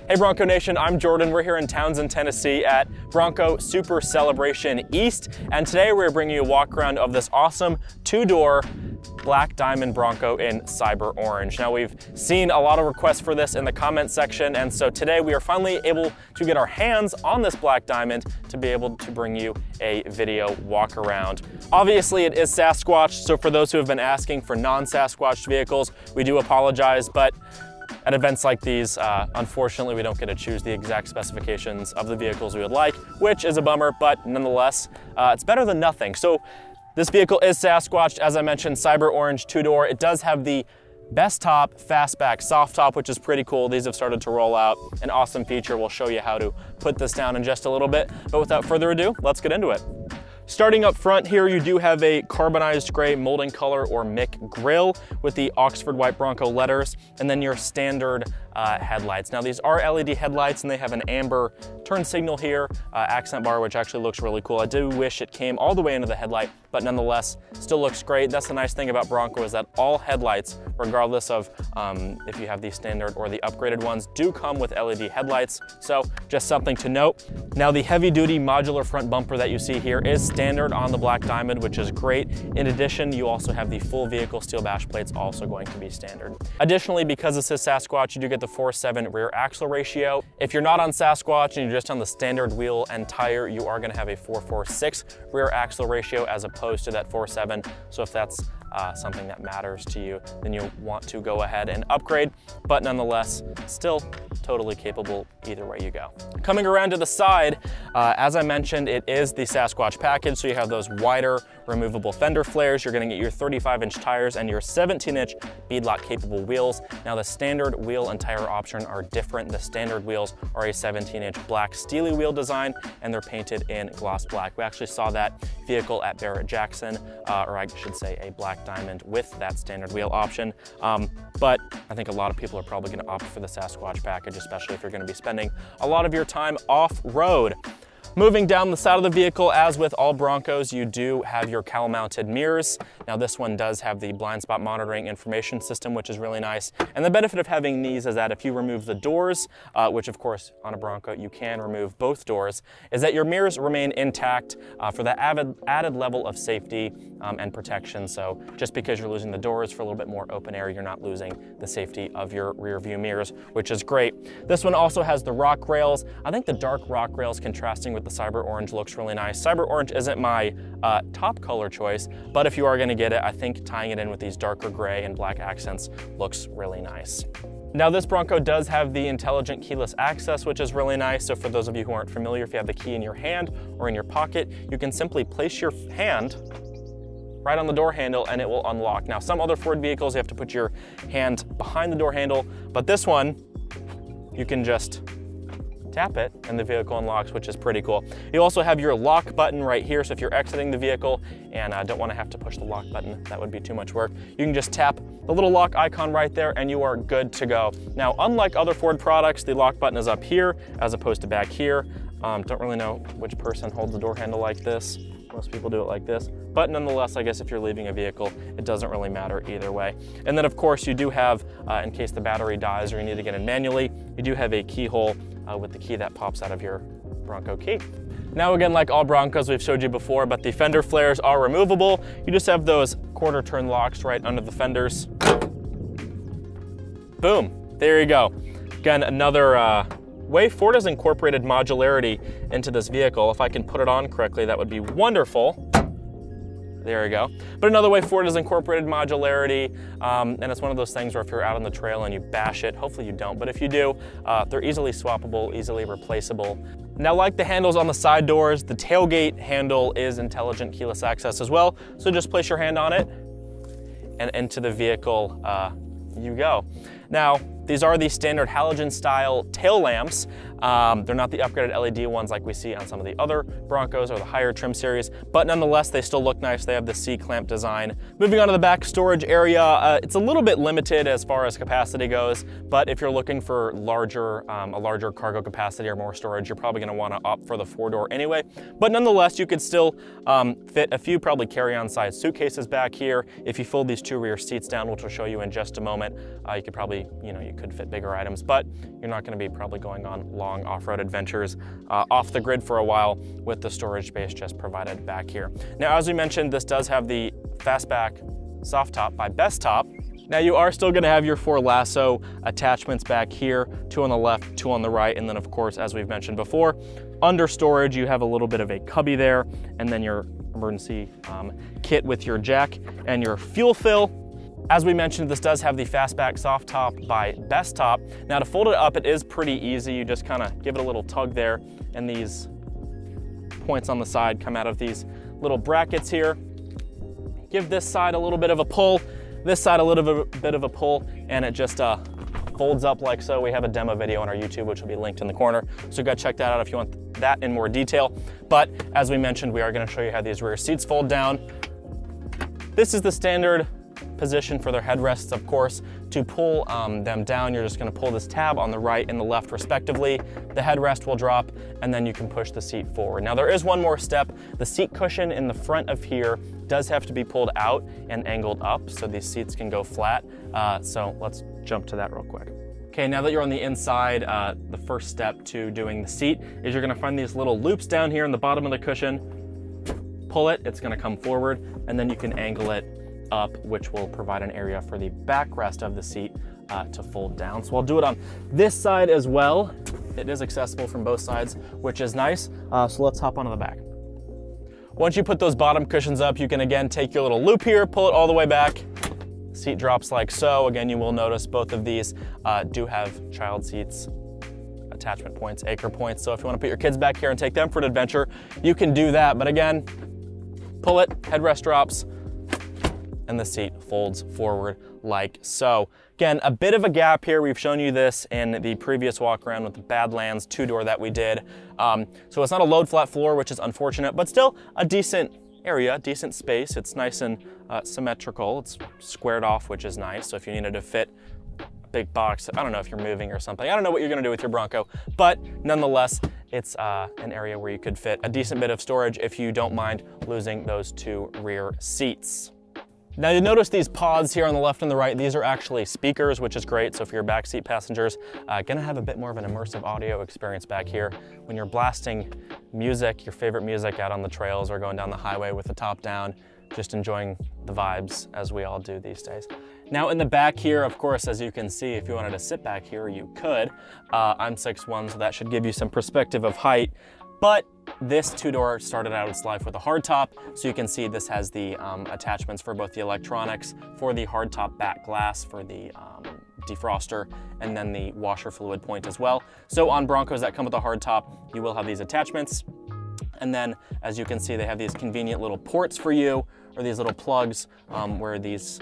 Hey Bronco Nation, I'm Jordan. We're here in Townsend, Tennessee at Bronco Super Celebration East, and today we're bringing you a walk around of this awesome two-door Black Diamond Bronco in Cyber Orange. Now, we've seen a lot of requests for this in the comment section, and so today we are finally able to get our hands on this Black Diamond to be able to bring you a video walk around. Obviously, it is Sasquatch, so for those who have been asking for non-Sasquatch vehicles, we do apologize, but at events like these, unfortunately, we don't get to choose the exact specifications of the vehicles we would like, which is a bummer, but nonetheless, it's better than nothing. So this vehicle is Sasquatch, as I mentioned, Cyber Orange two-door. It does have the best top, fastback, soft top, which is pretty cool. These have started to roll out. An awesome feature. We'll show you how to put this down in just a little bit. But without further ado, let's get into it. Starting up front here, you do have a carbonized gray molding color or MIC grille with the Oxford White Bronco letters, and then your standard headlights. Now these are LED headlights and they have an amber turn signal here, accent bar, which actually looks really cool. I do wish it came all the way into the headlight, but nonetheless, still looks great. That's the nice thing about Bronco, is that all headlights, regardless of if you have the standard or the upgraded ones, do come with LED headlights. So just something to note. Now the heavy duty modular front bumper that you see here is standard on the Black Diamond, which is great. In addition, you also have the full vehicle steel bash plates also going to be standard. Additionally, because this is Sasquatch, you do get the 4:7 rear axle ratio. If you're not on Sasquatch and you're just on the standard wheel and tire, you are going to have a 4:4:6 rear axle ratio as opposed to that 4:7. So if that's something that matters to you, then you want to go ahead and upgrade, but nonetheless, still totally capable either way you go. Coming around to the side, as I mentioned, it is the Sasquatch package, so you have those wider removable fender flares. You're gonna get your 35-inch tires and your 17-inch beadlock capable wheels. Now the standard wheel and tire option are different. The standard wheels are a 17-inch black steely wheel design, and they're painted in gloss black. We actually saw that vehicle at Barrett-Jackson, or I should say a Black Diamond with that standard wheel option. But I think a lot of people are probably gonna opt for the Sasquatch package, especially if you're gonna be spending a lot of your time off-road. Moving down the side of the vehicle, as with all Broncos, you do have your cowl-mounted mirrors. Now this one does have the blind spot monitoring information system, which is really nice. And the benefit of having these is that if you remove the doors, which of course on a Bronco you can remove both doors, is that your mirrors remain intact for that added level of safety and protection. So just because you're losing the doors for a little bit more open air, you're not losing the safety of your rear view mirrors, which is great. This one also has the rock rails. I think the dark rock rails contrasting with the Cyber Orange looks really nice. Cyber Orange isn't my top color choice, but if you are gonna get it, I think tying it in with these darker gray and black accents looks really nice. Now this Bronco does have the intelligent keyless access, which is really nice. So for those of you who aren't familiar, if you have the key in your hand or in your pocket, you can simply place your hand right on the door handle and it will unlock. Now some other Ford vehicles, you have to put your hand behind the door handle, but this one, you can just tap it and the vehicle unlocks, which is pretty cool. You also have your lock button right here, so if you're exiting the vehicle and don't want to have to push the lock button, that would be too much work, you can just tap the little lock icon right there and you are good to go. Now, unlike other Ford products, the lock button is up here as opposed to back here. Don't really know which person holds the door handle like this. Most people do it like this, but nonetheless, I guess if you're leaving a vehicle, it doesn't really matter either way. And then of course you do have, in case the battery dies or you need to get in manually, you do have a keyhole with the key that pops out of your Bronco key. Now again, like all Broncos we've showed you before, but the fender flares are removable. You just have those quarter turn locks right under the fenders. Boom, there you go. Again, another way Ford has incorporated modularity into this vehicle. If I can put it on correctly, that would be wonderful. There you go. But another way Ford has incorporated modularity, and it's one of those things where if you're out on the trail and you bash it, hopefully you don't, but if you do, they're easily swappable, easily replaceable. Now, like the handles on the side doors, the tailgate handle is intelligent keyless access as well. So just place your hand on it and into the vehicle you go. Now, these are the standard halogen style tail lamps. They're not the upgraded LED ones like we see on some of the other Broncos or the higher trim series, but nonetheless, they still look nice. They have the C-clamp design. Moving on to the back storage area, it's a little bit limited as far as capacity goes, but if you're looking for a larger cargo capacity or more storage, you're probably gonna wanna opt for the 4-door anyway. But nonetheless, you could still fit a few probably carry-on size suitcases back here. If you fold these 2 rear seats down, which we'll show you in just a moment, you could probably probably, you know, you could fit bigger items, but you're not gonna be probably going on long off-road adventures off the grid for a while with the storage space just provided back here. Now, as we mentioned, this does have the fastback soft top by Best Top. Now you are still gonna have your 4 lasso attachments back here, 2 on the left, 2 on the right, and then of course, as we've mentioned before, under storage, you have a little bit of a cubby there, and then your emergency kit with your jack and your fuel fill. As we mentioned, this does have the fastback soft top by Best Top. Now to fold it up, it is pretty easy. You just kind of give it a little tug there, and these points on the side come out of these little brackets here. Give this side a little bit of a pull, this side a little bit of a pull, and it just folds up like so. We have a demo video on our YouTube, which will be linked in the corner, so go check that out if you want that in more detail. But as we mentioned, we are gonna show you how these rear seats fold down. This is the standard position for their headrests, of course. To pull them down, you're just gonna pull this tab on the right and the left respectively. The headrest will drop, and then you can push the seat forward. Now there is one more step. The seat cushion in the front of here does have to be pulled out and angled up so these seats can go flat. So let's jump to that real quick. Okay, now that you're on the inside, the first step to doing the seat is you're gonna find these little loops down here in the bottom of the cushion. Pull it, it's gonna come forward, and then you can angle it up, which will provide an area for the backrest of the seat to fold down. So I'll do it on this side as well. It is accessible from both sides, which is nice. So let's hop onto the back. Once you put those bottom cushions up, you can again take your little loop here, pull it all the way back. Seat drops like so. Again, you will notice both of these do have child seats, attachment points, anchor points. So if you want to put your kids back here and take them for an adventure, you can do that. But again, pull it, headrest drops, and the seat folds forward like so. Again, a bit of a gap here. We've shown you this in the previous walk around with the Badlands 2-door that we did. So it's not a load flat floor, which is unfortunate, but still a decent area, decent space. It's nice and symmetrical. It's squared off, which is nice. So if you needed to fit a big box, I don't know if you're moving or something. I don't know what you're gonna do with your Bronco, but nonetheless, it's an area where you could fit a decent bit of storage if you don't mind losing those 2 rear seats. Now you notice these pods here on the left and the right, these are actually speakers, which is great. So for your backseat passengers, gonna have a bit more of an immersive audio experience back here. When you're blasting music, your favorite music out on the trails or going down the highway with the top down, just enjoying the vibes as we all do these days. Now in the back here, of course, as you can see, if you wanted to sit back here, you could. I'm 6'1", so that should give you some perspective of height. But this 2-door started out its life with a hardtop, so you can see this has the attachments for both the electronics, for the hardtop back glass, for the defroster, and then the washer fluid point as well. So on Broncos that come with a hardtop, you will have these attachments. And then, as you can see, they have these convenient little ports for you, or these little plugs where these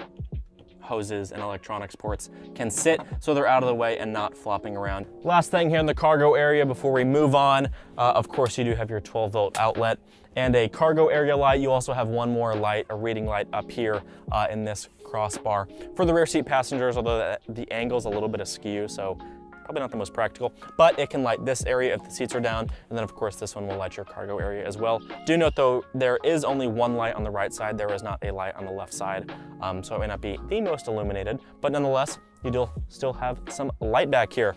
hoses and electronics ports can sit so they're out of the way and not flopping around. Last thing here in the cargo area before we move on, of course you do have your 12-volt outlet and a cargo area light. You also have one more light, a reading light up here in this crossbar. For the rear seat passengers, although the angle's a little bit askew, so probably not the most practical, but it can light this area if the seats are down, and then of course this one will light your cargo area as well. Do note though, there is only one light on the right side, there is not a light on the left side, so it may not be the most illuminated, but nonetheless, you do still have some light back here.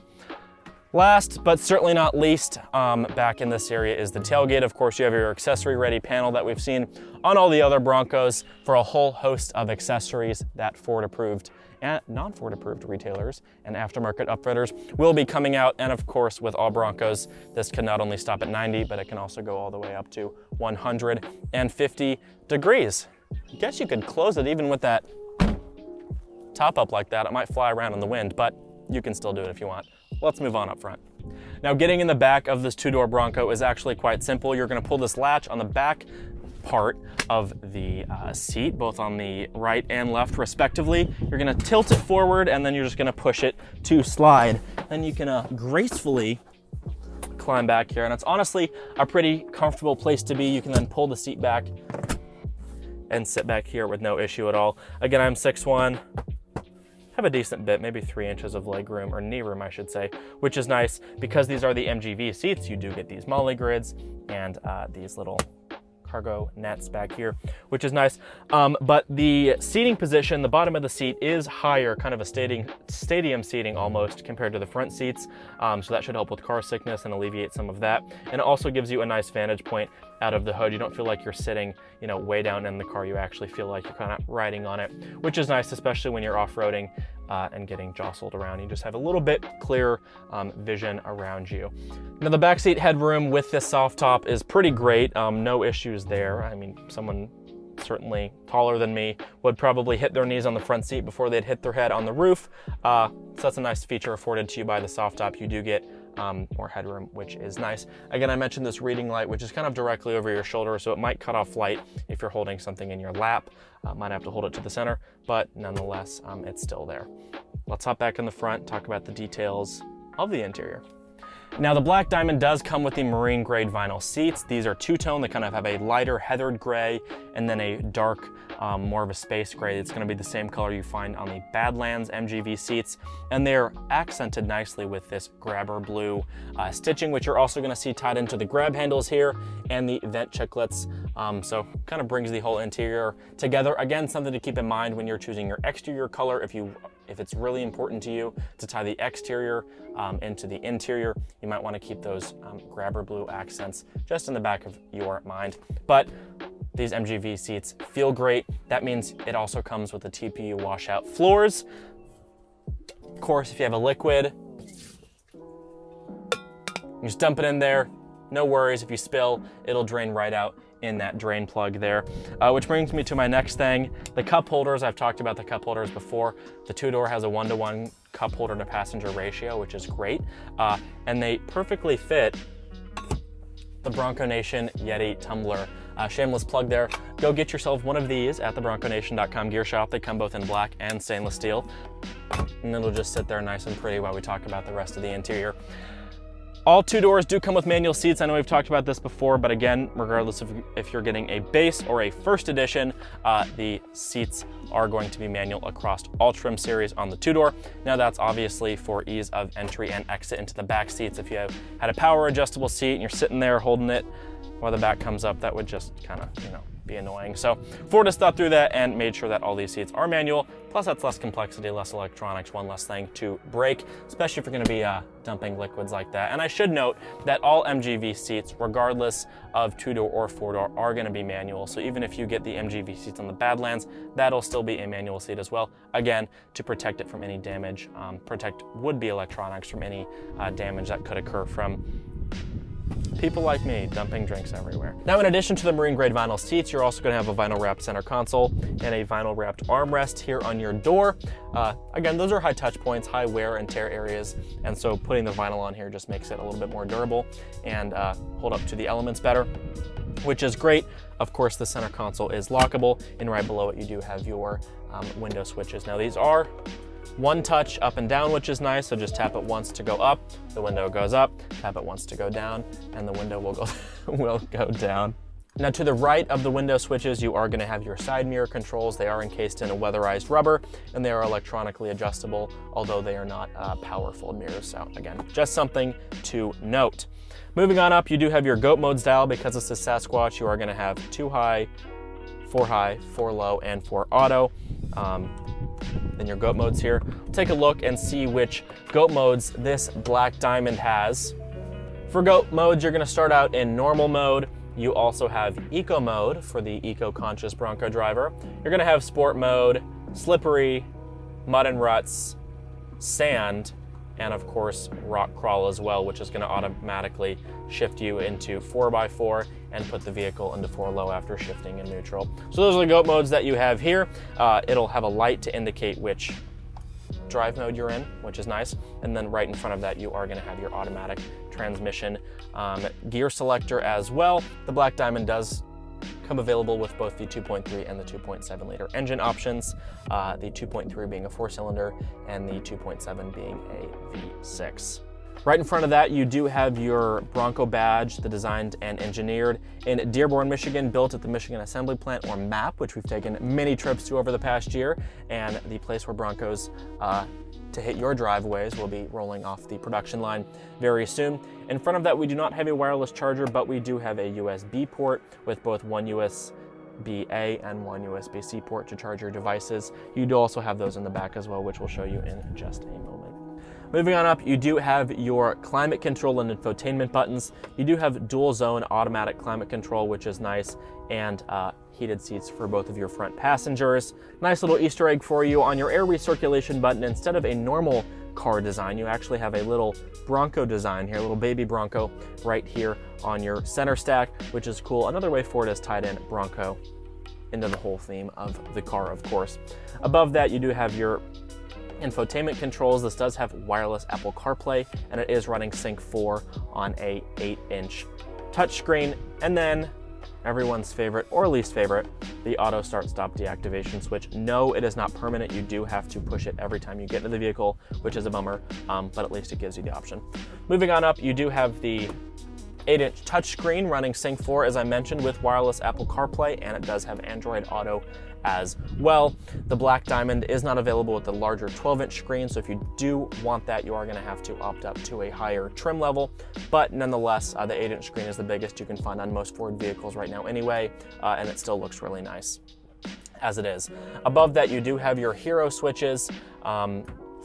Last, but certainly not least, back in this area is the tailgate. Of course, you have your accessory-ready panel that we've seen on all the other Broncos for a whole host of accessories that Ford-approved and non-Ford approved retailers and aftermarket upfitters will be coming out. And of course, with all Broncos, this can not only stop at 90, but it can also go all the way up to 150 degrees. I guess you could close it even with that top up like that. It might fly around in the wind, but you can still do it if you want. Let's move on up front. Now, getting in the back of this 2-door Bronco is actually quite simple. You're gonna pull this latch on the back part of the seat, both on the right and left respectively. You're gonna tilt it forward and then you're just gonna push it to slide. Then you can gracefully climb back here. And it's honestly a pretty comfortable place to be. You can then pull the seat back and sit back here with no issue at all. Again, I'm 6'1", have a decent bit, maybe 3 inches of leg room, or knee room I should say, which is nice because these are the MGV seats. You do get these molly grids and these little cargo nets back here, which is nice. But the seating position, the bottom of the seat is higher, kind of a stadium seating almost compared to the front seats. So that should help with car sickness and alleviate some of that. And it also gives you a nice vantage point out of the hood. You don't feel like you're sitting, you know, way down in the car. You actually feel like you're kind of riding on it, which is nice, especially when you're off-roading and getting jostled around. You just have a little bit clearer vision around you. Now the backseat headroom with this soft top is pretty great. No issues there. I mean, someone certainly taller than me would probably hit their knees on the front seat before they'd hit their head on the roof. So that's a nice feature afforded to you by the soft top. You do get more headroom, which is nice. Again, I mentioned this reading light, which is kind of directly over your shoulder, so it might cut off light if you're holding something in your lap. Might have to hold it to the center, but nonetheless, it's still there. Let's hop back in the front, talk about the details of the interior. Now the Black Diamond does come with the marine grade vinyl seats. These are two-tone. They kind of have a lighter heathered gray and then a dark, more of a space gray. It's going to be the same color you find on the Badlands MGV seats. And they're accented nicely with this grabber blue stitching, which you're also going to see tied into the grab handles here and the vent chiclets. So kind of brings the whole interior together. Again, something to keep in mind when you're choosing your exterior color. If it's really important to you to tie the exterior into the interior, you might want to keep those grabber blue accents just in the back of your mind. But these MGV seats feel great. That means it also comes with the TPU washout floors. Of course, if you have a liquid, you just dump it in there. No worries, if you spill, it'll drain right out in that drain plug there. Which brings me to my next thing, the cup holders. I've talked about the cup holders before. The two-door has a 1-to-1 cup holder to passenger ratio, which is great. And they perfectly fit the Bronconation Yeti tumbler. Shameless plug there. Go get yourself one of these at the bronconation.com gear shop. They come both in black and stainless steel. And it'll just sit there nice and pretty while we talk about the rest of the interior. All two doors do come with manual seats. I know we've talked about this before, but again, regardless of if you're getting a base or a first edition, the seats are going to be manual across all trim series on the two-door. Now that's obviously for ease of entry and exit into the back seats. If you had a power adjustable seat and you're sitting there holding it while the back comes up, that would just kind of, be annoying. So Ford has thought through that and made sure that all these seats are manual. Plus that's less complexity, less electronics, one less thing to break, especially if you're gonna be dumping liquids like that. And I should note that all MGV seats, regardless of two-door or four-door, are gonna be manual. So even if you get the MGV seats on the Badlands, that'll still be a manual seat as well. Again, to protect it from any damage, protect would-be electronics from any damage that could occur from people like me dumping drinks everywhere. Now, in addition to the marine grade vinyl seats, you're also going to have a vinyl wrapped center console and a vinyl wrapped armrest here on your door. Again, those are high touch points, high wear and tear areas, and so putting the vinyl on here just makes it a little bit more durable and hold up to the elements better, which is great. Of course, the center console is lockable, and right below it you do have your window switches. Now, these are one touch up and down, which is nice. So just tap it once to go up, the window goes up, tap it once to go down, and the window will go down. Now, to the right of the window switches, you are going to have your side mirror controls. They are encased in a weatherized rubber, and they are electronically adjustable, although they are not power fold mirrors. So again, just something to note. Moving on up, you do have your goat modes dial. Because this is Sasquatch, you are going to have 2 high, 4 low, and 4 auto. Then your goat modes here. Take a look and see which goat modes this Black Diamond has. For goat modes, you're going to start out in normal mode. You also have eco mode for the eco-conscious Bronco driver. You're going to have sport mode, slippery, mud and ruts, sand, and of course rock crawl as well, which is going to automatically shift you into 4x4 and put the vehicle into 4 low after shifting in neutral. So those are the goat modes that you have here. It'll have a light to indicate which drive mode you're in, which is nice. And then right in front of that, you are going to have your automatic transmission gear selector as well. The Black Diamond does come available with both the 2.3 and the 2.7 liter engine options, the 2.3 being a 4-cylinder and the 2.7 being a V6. Right in front of that, you do have your Bronco badge, the designed and engineered, in Dearborn, Michigan, built at the Michigan Assembly Plant, or MAP, which we've taken many trips to over the past year, and the place where Broncos to hit your driveways will be rolling off the production line very soon. In front of that, we do not have a wireless charger, but we do have a USB port with both one USB-A and one USB-C port to charge your devices. You do also have those in the back as well, which we'll show you in just a moment. Moving on up, you do have your climate control and infotainment buttons. You do have dual zone automatic climate control, which is nice, and heated seats for both of your front passengers. Nice little Easter egg for you on your air recirculation button. Instead of a normal car design, you actually have a little Bronco design here, a little baby Bronco right here on your center stack, which is cool. Another way Ford has tied in Bronco into the whole theme of the car, of course. Above that, you do have your infotainment controls. This does have wireless Apple CarPlay, and it is running Sync 4 on a 8-inch touchscreen. And then everyone's favorite or least favorite, the auto start stop deactivation switch. No, it is not permanent. You do have to push it every time you get into the vehicle, which is a bummer, but at least it gives you the option. Moving on up, you do have the 8-inch touchscreen running Sync 4, as I mentioned, with wireless Apple CarPlay, and it does have Android Auto as well. The Black Diamond is not available with the larger 12-inch screen, so if you do want that, you are going to have to opt up to a higher trim level. But nonetheless, the 8-inch screen is the biggest you can find on most Ford vehicles right now anyway, and it still looks really nice as it is. Above that, you do have your hero switches.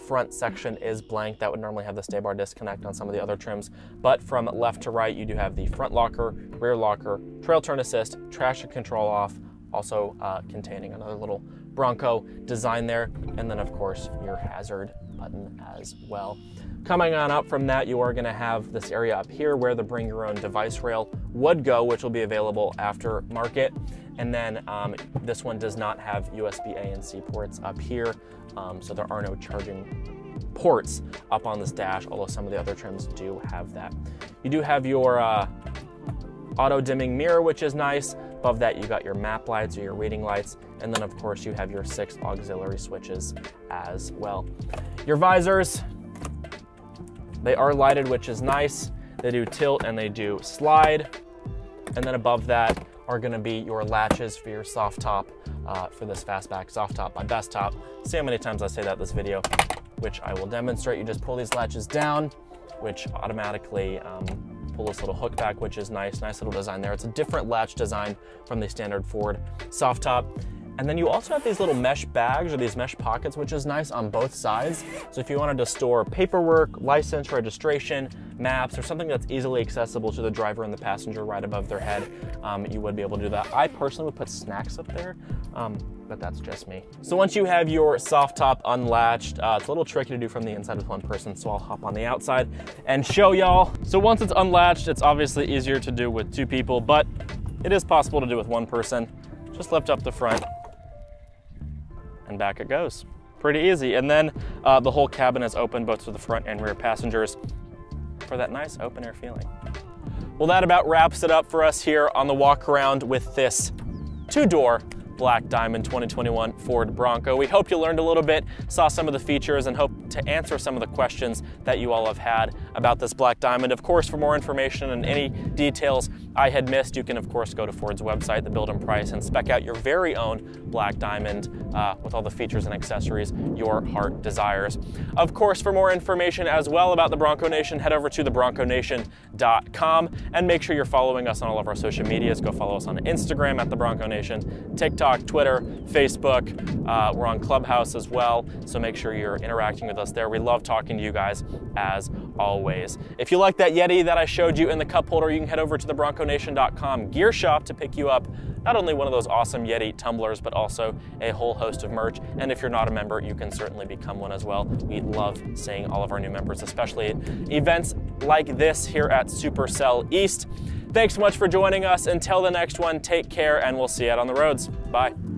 Front section is blank. That would normally have the stay bar disconnect on some of the other trims, but from left to right, you do have the front locker, rear locker, trail turn assist, traction control off, also containing another little Bronco design there, and then of course your hazard button as well. Coming on up from that, you are going to have this area up here where the bring your own device rail would go, which will be available after market. And then this one does not have USB-A and C ports up here, so there are no charging ports up on this dash, although some of the other trims do have that. You do have your auto dimming mirror, which is nice. Above that, you got your map lights or your reading lights, and then of course you have your 6 auxiliary switches as well. Your visors, they are lighted, which is nice. They do tilt and they do slide. And then above that are going to be your latches for your soft top for this fastback soft top by Best Top. See how many times I say that this video, which I will demonstrate. You just pull these latches down, which automatically pull this little hook back, which is nice little design there. It's a different latch design from the standard Ford soft top. And then you also have these little mesh bags or these mesh pockets, which is nice on both sides. So if you wanted to store paperwork, license, registration, maps, or something that's easily accessible to the driver and the passenger right above their head, you would be able to do that. I personally would put snacks up there, but that's just me. So once you have your soft top unlatched, it's a little tricky to do from the inside with one person, so I'll hop on the outside and show y'all. So once it's unlatched, it's obviously easier to do with 2 people, but it is possible to do with 1 person. Just lift up the front, and back it goes. Pretty easy. And then the whole cabin is open both to the front and rear passengers for that nice open air feeling. Well, that about wraps it up for us here on the walk around with this 2-door Black Diamond 2021 Ford Bronco. We hope you learned a little bit, saw some of the features, and hope to answer some of the questions that you all have had about this Black Diamond. Of course, for more information and any details I had missed, you can of course go to Ford's website, the build and price, and spec out your very own Black Diamond with all the features and accessories your heart desires. Of course, for more information as well about the Bronco Nation, head over to thebronconation.com and make sure you're following us on all of our social medias. Go follow us on Instagram at the Bronco Nation, TikTok, Twitter, Facebook. We're on Clubhouse as well, so make sure you're interacting with us there. We love talking to you guys as always. If you like that Yeti that I showed you in the cup holder, you can head over to the bronconation.com gear shop to pick you up not only one of those awesome Yeti tumblers, but also a whole host of merch. And if you're not a member, you can certainly become one as well. We love seeing all of our new members, especially at events like this here at Supercell East. Thanks so much for joining us. Until the next one, take care, and we'll see you out on the roads. Bye.